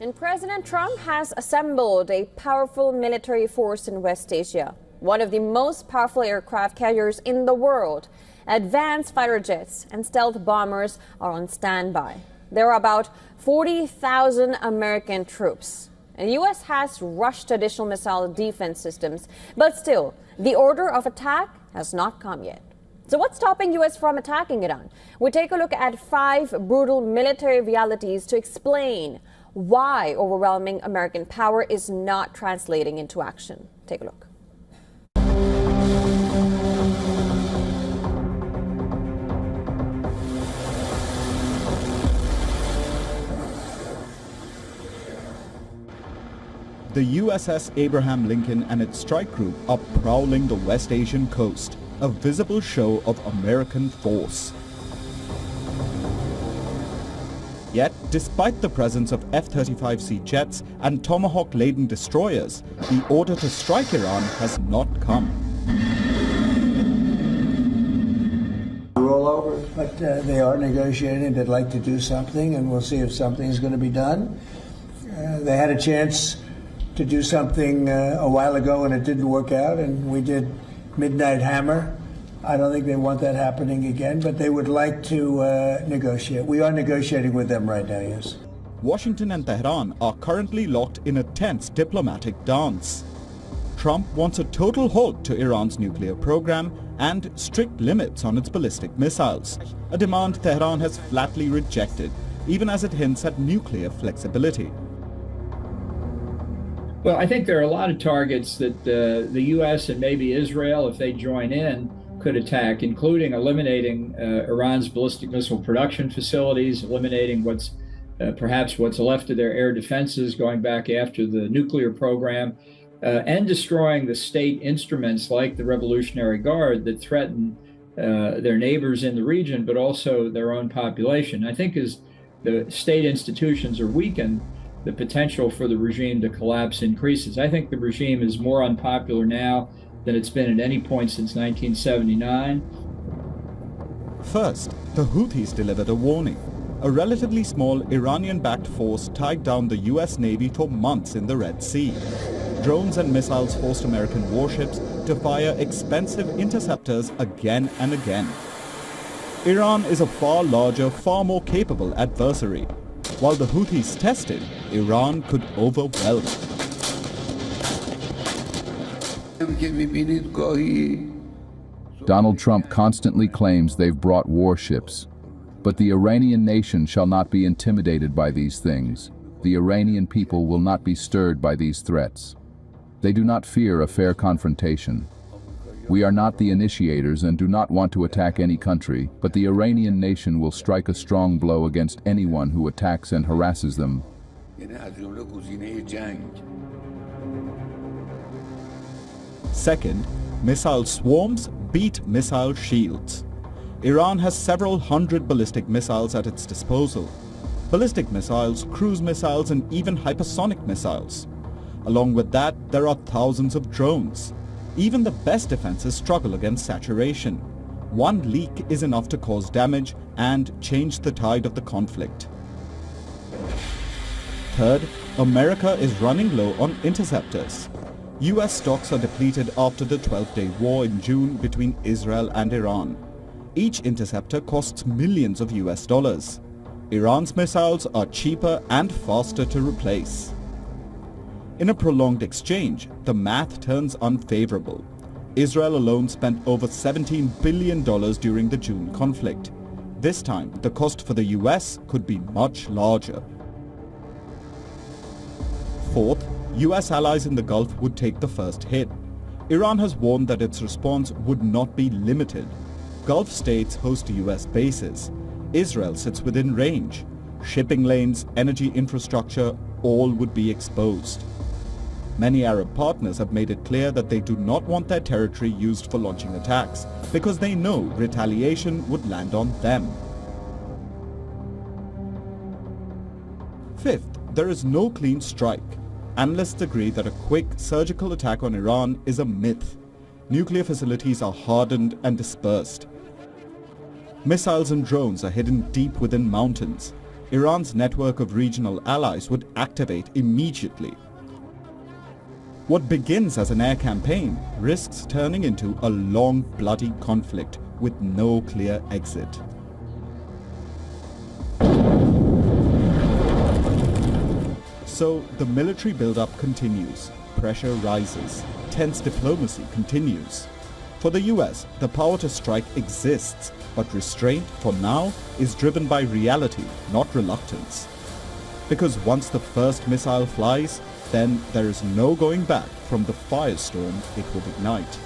And President Trump has assembled a powerful military force in West Asia, one of the most powerful aircraft carriers in the world. Advanced fighter jets and stealth bombers are on standby. There are about 40,000 American troops. And the U.S. has rushed additional missile defense systems, but still, the order of attack has not come yet. So what's stopping U.S. from attacking Iran? We take a look at 5 brutal military realities to explain why overwhelming American power is not translating into action. Take a look. The USS Abraham Lincoln and its strike group are prowling the West Asian coast, a visible show of American force. Yet, despite the presence of F-35C jets and Tomahawk-laden destroyers, the order to strike Iran has not come. Roll over, but they are negotiating. They'd like to do something, and we'll see if something is going to be done. They had a chance to do something a while ago, and it didn't work out, and we did Midnight Hammer. I don't think they want that happening again, but they would like to negotiate. We are negotiating with them right now, yes. Washington and Tehran are currently locked in a tense diplomatic dance. Trump wants a total halt to Iran's nuclear program and strict limits on its ballistic missiles, a demand Tehran has flatly rejected, even as it hints at nuclear flexibility. Well, I think there are a lot of targets that the U.S. and maybe Israel, if they join in, could attack, including eliminating Iran's ballistic missile production facilities, eliminating perhaps what's left of their air defenses going back after the nuclear program, and destroying the state instruments like the Revolutionary Guard that threaten their neighbors in the region, but also their own population. I think as the state institutions are weakened, the potential for the regime to collapse increases. I think the regime is more unpopular now than it's been at any point since 1979. First, the Houthis delivered a warning. A relatively small Iranian-backed force tied down the US Navy for months in the Red Sea. Drones and missiles forced American warships to fire expensive interceptors again and again. Iran is a far larger, far more capable adversary. While the Houthis tested, Iran could overwhelm. Donald Trump constantly claims they've brought warships. But the Iranian nation shall not be intimidated by these things. The Iranian people will not be stirred by these threats. They do not fear a fair confrontation. We are not the initiators and do not want to attack any country, but the Iranian nation will strike a strong blow against anyone who attacks and harasses them. Second, missile swarms beat missile shields. Iran has several hundred ballistic missiles at its disposal. Ballistic missiles, cruise missiles, and even hypersonic missiles. Along with that, there are thousands of drones. Even the best defenses struggle against saturation. One leak is enough to cause damage and change the tide of the conflict. Third, America is running low on interceptors. US stocks are depleted after the 12-day war in June between Israel and Iran. Each interceptor costs millions of US dollars. Iran's missiles are cheaper and faster to replace. In a prolonged exchange, the math turns unfavorable. Israel alone spent over $17 billion during the June conflict. This time, the cost for the US could be much larger. Fourth, US allies in the Gulf would take the first hit. Iran has warned that its response would not be limited. Gulf states host US bases. Israel sits within range. Shipping lanes, energy infrastructure, all would be exposed. Many Arab partners have made it clear that they do not want their territory used for launching attacks because they know retaliation would land on them. Fifth, there is no clean strike. Analysts agree that a quick surgical attack on Iran is a myth. Nuclear facilities are hardened and dispersed. Missiles and drones are hidden deep within mountains. Iran's network of regional allies would activate immediately. What begins as an air campaign risks turning into a long, bloody conflict with no clear exit. So the military buildup continues, pressure rises, tense diplomacy continues. For the US, the power to strike exists, but restraint, for now, is driven by reality, not reluctance. Because once the first missile flies, then there is no going back from the firestorm it will ignite.